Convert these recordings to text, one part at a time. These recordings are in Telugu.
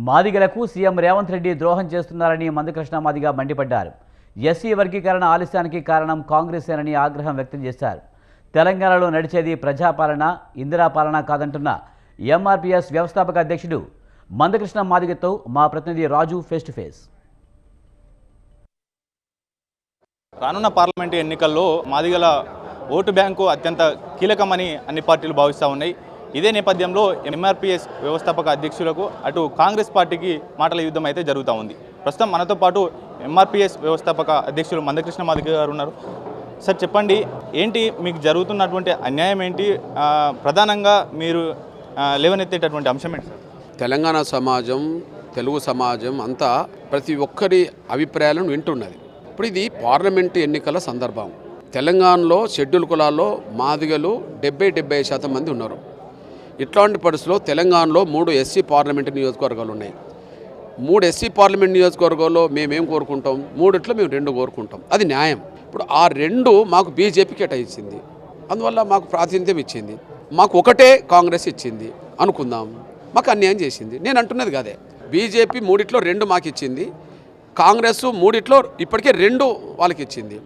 మాదిగలకు సీఎం రేవంత్ రెడ్డి ద్రోహం చేస్తున్నారని మందకృష్ణ మాదిగ మండిపడ్డారు. ఎస్సీ వర్గీకరణ ఆలస్యానికి కారణం కాంగ్రెసేనని ఆగ్రహం వ్యక్తం చేశారు. తెలంగాణలో నడిచేది ప్రజాపాలన, ఇందిరాపాలన కాదంటున్న ఎంఆర్పీఎస్ వ్యవస్థాపక అధ్యక్షుడు మందకృష్ణ మాదిగతో మా ప్రతినిధి రాజు ఫేస్ టు ఫేస్. రానున్న పార్లమెంటు ఎన్నికల్లో మాదిగల ఓటు బ్యాంకు అత్యంత కీలకమని అన్ని పార్టీలు భావిస్తూ ఉన్నాయి. ఇదే నేపథ్యంలో ఎంఆర్పీఎస్ వ్యవస్థాపక అధ్యక్షులకు అటు కాంగ్రెస్ పార్టీకి మాటల యుద్ధం అయితే జరుగుతూ ఉంది. ప్రస్తుతం మనతో పాటు ఎంఆర్పీఎస్ వ్యవస్థాపక అధ్యక్షులు మందకృష్ణ మాదిగ గారు ఉన్నారు. సార్ చెప్పండి, ఏంటి మీకు జరుగుతున్నటువంటి అన్యాయం ఏంటి? ప్రధానంగా మీరు లేవనెత్తేటటువంటి అంశం ఏంటి సార్? తెలంగాణ సమాజం, తెలుగు సమాజం అంతా ప్రతి ఒక్కరి అభిప్రాయాలను వింటున్నది. ఇప్పుడు ఇది పార్లమెంటు ఎన్నికల సందర్భం. తెలంగాణలో షెడ్యూల్ కులాల్లో మాదిగలు 70% మంది ఉన్నారు. ఇట్లాంటి పరిస్థితుల్లో తెలంగాణలో 3 ఎస్సీ పార్లమెంటు నియోజకవర్గాలు ఉన్నాయి. 3 ఎస్సీ పార్లమెంట్ నియోజకవర్గాల్లో మేమేం కోరుకుంటాం? 3 మేము 2 కోరుకుంటాం. అది న్యాయం. ఇప్పుడు ఆ 2 మాకు బీజేపీ కేటాయించింది, అందువల్ల మాకు ప్రాతినిధ్యం ఇచ్చింది. మాకు ఒకటే కాంగ్రెస్ ఇచ్చింది అనుకుందాం, మాకు అన్యాయం చేసింది. నేను అంటున్నది కాదే, బీజేపీ 3 మాకు ఇచ్చింది, కాంగ్రెస్ 3 ఇప్పటికే 2 వాళ్ళకి ఇచ్చింది.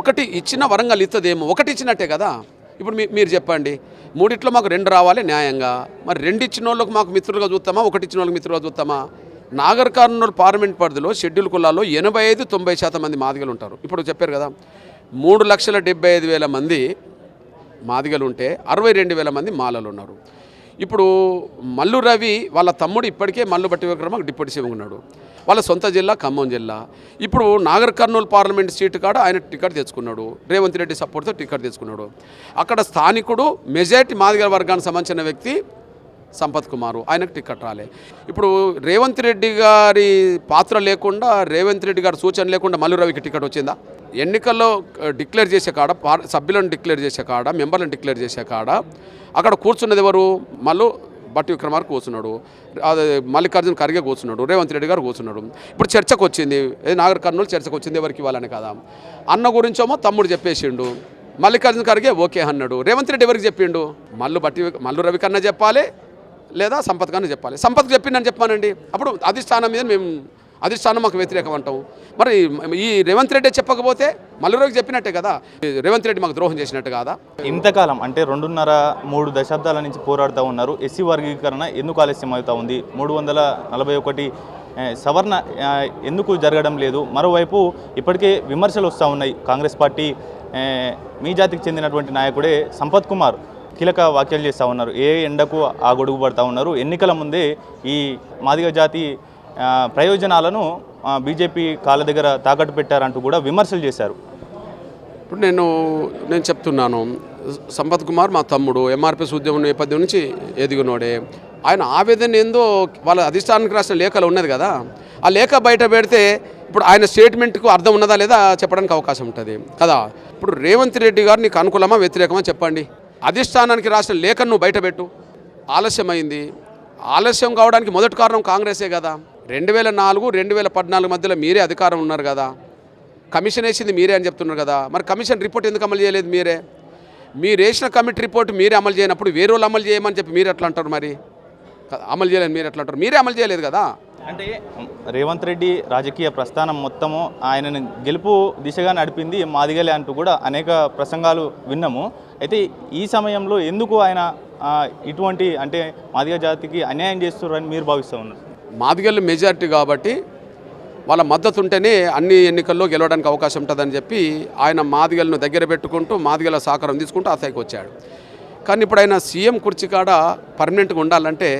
1 ఇచ్చిన వరంగల్ ఇస్తుందేమో, 1 ఇచ్చినట్టే కదా. ఇప్పుడు మీరు చెప్పండి, 3 మాకు 2 రావాలి న్యాయంగా. మరి 2 ఇచ్చిన వాళ్ళకు మాకు మిత్రులుగా చూస్తామా, 1 ఇచ్చిన వాళ్ళకి మిత్రులుగా చూస్తామా? నాగర్ కర్నూలు పార్లమెంట్ పరిధిలో షెడ్యూల్ కులాల్లో 85-90% మంది మాదిగలు ఉంటారు. ఇప్పుడు చెప్పారు కదా, 3,75,000 మంది మాదిగలు ఉంటే 62,000 మంది మాలలు ఉన్నారు. ఇప్పుడు మల్లు రవి వాళ్ళ తమ్ముడు ఇప్పటికే మల్లు బట్టి విక్రమకు డిప్యూటీ సీఎం ఉన్నాడు. వాళ్ళ సొంత జిల్లా ఖమ్మం జిల్లా. ఇప్పుడు నాగర్ కర్నూలు పార్లమెంట్ సీటు కాడ ఆయన టికెట్ తెచ్చుకున్నాడు, రేవంత్ రెడ్డి సపోర్ట్తో టికెట్ తెచ్చుకున్నాడు. అక్కడ స్థానికుడు మెజారిటీ మాదిగల వర్గానికి సంబంధించిన వ్యక్తి సంపత్ కుమారు, ఆయనకు టికెట్ రాలే. ఇప్పుడు రేవంత్ రెడ్డి గారి పాత్ర లేకుండా, రేవంత్ రెడ్డి గారి సూచన లేకుండా మల్లు రవికి టికెట్ వచ్చిందా? ఎన్నికల్లో డిక్లేర్ చేసే కాడ, సభ్యులను డిక్లేర్ చేసే కాడ, మెంబర్లను డిక్లేర్ చేసే కాడ అక్కడ కూర్చున్నది ఎవరు? మల్లు బట్టి విక్రమార్క కూర్చున్నాడు, మల్లికార్జున ఖర్గే కూర్చున్నాడు, రేవంత్ రెడ్డి గారు కూర్చున్నాడు. ఇప్పుడు చర్చకు వచ్చింది, నాగర్ కర్నూలు చర్చకు వచ్చింది, ఎవరికి ఇవ్వాలని కదా. అన్న గురించేమో తమ్ముడు చెప్పేసిండు, మల్లికార్జున ఖర్గే ఓకే అన్నాడు. రేవంత్ రెడ్డి ఎవరికి చెప్పిండు? మల్లు రవి కన్నా చెప్పాలి, లేదా సంపత్ కన్నా చెప్పాలి. సంపత్కి చెప్పిండని చెప్పానండి. అప్పుడు అధిష్టానం మీద మేము, అధిష్టానం మాకు వ్యతిరేకం అంటాం. మరి ఈ రేవంత్ రెడ్డి చెప్పకపోతే మల్లు రవికి చెప్పినట్టే కదా, రేవంత్ రెడ్డి మాకు ద్రోహం చేసినట్టు కాదా? ఇంతకాలం అంటే 2.5-3 దశాబ్దాల నుంచి పోరాడుతూ ఉన్నారు. ఎస్సీ వర్గీకరణ ఎందుకు ఆలస్యం అవుతూ ఉంది? 341 సవరణ ఎందుకు జరగడం లేదు? మరోవైపు ఇప్పటికే విమర్శలు వస్తూ ఉన్నాయి. కాంగ్రెస్ పార్టీ మీ జాతికి చెందినటువంటి నాయకుడే సంపత్ కుమార్ కీలక వ్యాఖ్యలు చేస్తూ ఉన్నారు. ఏ ఎండకు ఆ గొడుగు పడుతూ ఉన్నారు. ఎన్నికల ముందే ఈ మాదిగ జాతి ప్రయోజనాలను బీజేపీ కాళ్ళ దగ్గర తాకట్టు పెట్టారంటూ కూడా విమర్శలు చేశారు. ఇప్పుడు నేను చెప్తున్నాను, సంపత్ కుమార్ మా తమ్ముడు, ఎంఆర్పీఎస్ ఉద్యమం నేపథ్యం నుంచి ఎదిగినోడే. ఆయన ఆవేదన ఏందో వాళ్ళ అధిష్టానానికి రాసిన లేఖలో ఉన్నది కదా. ఆ లేఖ బయట పెడితే ఇప్పుడు ఆయన స్టేట్మెంట్కు అర్థం ఉన్నదా లేదా చెప్పడానికి అవకాశం ఉంటుంది కదా. ఇప్పుడు రేవంత్ రెడ్డి గారు నీకు అనుకూలమా వ్యతిరేకమా చెప్పండి. అధిష్టానానికి రాసిన లేఖను నువ్వు బయటపెట్టు. ఆలస్యమైంది. ఆలస్యం కావడానికి మొదటి కారణం కాంగ్రెసే కదా. 2004-2014 మధ్యలో మీరే అధికారం ఉన్నారు కదా, కమిషన్ వేసింది మీరే అని చెప్తున్నారు కదా. మరి కమిషన్ రిపోర్ట్ ఎందుకు అమలు చేయలేదు? మీరు వేసిన కమిటీ రిపోర్ట్ మీరే అమలు చేయనప్పుడు వేరే వాళ్ళు అమలు చేయమని చెప్పి మీరు ఎట్లా అంటారు? మరి అమలు చేయలేదు మీరు ఎట్లా అంటారు? మీరే అమలు చేయలేదు కదా. అంటే రేవంత్ రెడ్డి రాజకీయ ప్రస్థానం మొత్తము ఆయనను గెలుపు దిశగా నడిపింది మాదిగలే అంటూ కూడా అనేక ప్రసంగాలు విన్నాము. అయితే ఈ సమయంలో ఎందుకు ఆయన ఇటువంటి అంటే మాదిగ జాతికి అన్యాయం చేస్తున్నారని మీరు భావిస్తూ ఉన్నారు? మాదిగలు మెజారిటీ కాబట్టి వాళ్ళ మద్దతు ఉంటేనే అన్ని ఎన్నికల్లో గెలవడానికి అవకాశం ఉంటుందని చెప్పి ఆయన మాదిగలను దగ్గర పెట్టుకుంటూ మాదిగల సహకారం తీసుకుంటూ ఆ స్థాయికి వచ్చాడు. కానీ ఇప్పుడు ఆయన సీఎం కుర్చీ కాడ పర్మనెంట్గా ఉండాలంటే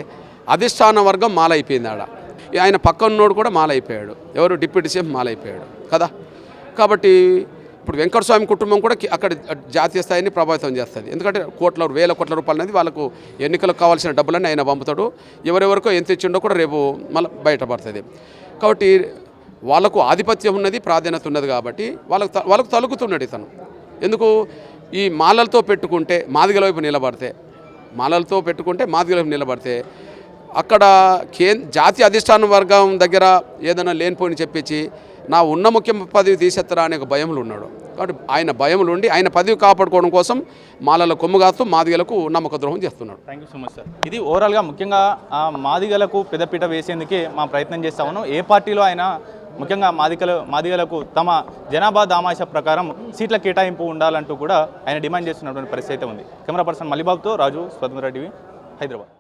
అధిష్టాన వర్గం మాలైపోయింది. ఆయన పక్కన్నోడు కూడా మాలైపోయాడు. ఎవరు? డిప్యూటీ సీఎం మాలైపోయాడు కదా. కాబట్టి ఇప్పుడు వెంకటస్వామి కుటుంబం కూడా అక్కడ జాతీయ స్థాయిని ప్రభావితం చేస్తుంది. ఎందుకంటే వేల కోట్ల రూపాయలు అనేది వాళ్ళకు ఎన్నికలకు కావాల్సిన డబ్బులన్నీ ఆయన పంపుతాడు. ఎవరెవరికో ఎంత ఇచ్చిండో కూడా రేపు మళ్ళీ బయటపడుతుంది. కాబట్టి వాళ్ళకు ఆధిపత్యం ఉన్నది, ప్రాధాన్యత ఉన్నది. కాబట్టి వాళ్ళకు తలుగుతున్నాడు ఇతను. ఎందుకు? ఈ మాలలతో పెట్టుకుంటే మాదిగల వైపు నిలబడితే అక్కడ జాతీయ అధిష్టాన వర్గం దగ్గర ఏదైనా లేనిపోయిన చెప్పించి నా ఉన్న ముఖ్య పదవి తీసేత్తరా అనే ఒక భయములు ఉన్నాడు. కాబట్టి ఆయన భయములు ఉండి ఆయన పదవి కాపాడుకోవడం కోసం మాలల కొమ్ముగాస్తూ మాదిగలకు నమ్మక ద్రోహం చేస్తున్నాడు. Thank you so much sir. ఇది ఓవరాల్గా ముఖ్యంగా మాదిగలకు పెద్దపీట వేసేందుకే మా ప్రయత్నం చేస్తా ఉన్నాం. ఏ పార్టీలో అయినా ముఖ్యంగా మాదిగలకు తమ జనాభా దామాష ప్రకారం సీట్ల కేటాయింపు ఉండాలంటూ కూడా ఆయన డిమాండ్ చేస్తున్నటువంటి పరిస్థితి అయితే ఉంది. కెమెరా పర్సన్ మలిబాబుతో రాజు, స్వతంత్ర టీవీ, హైదరాబాద్.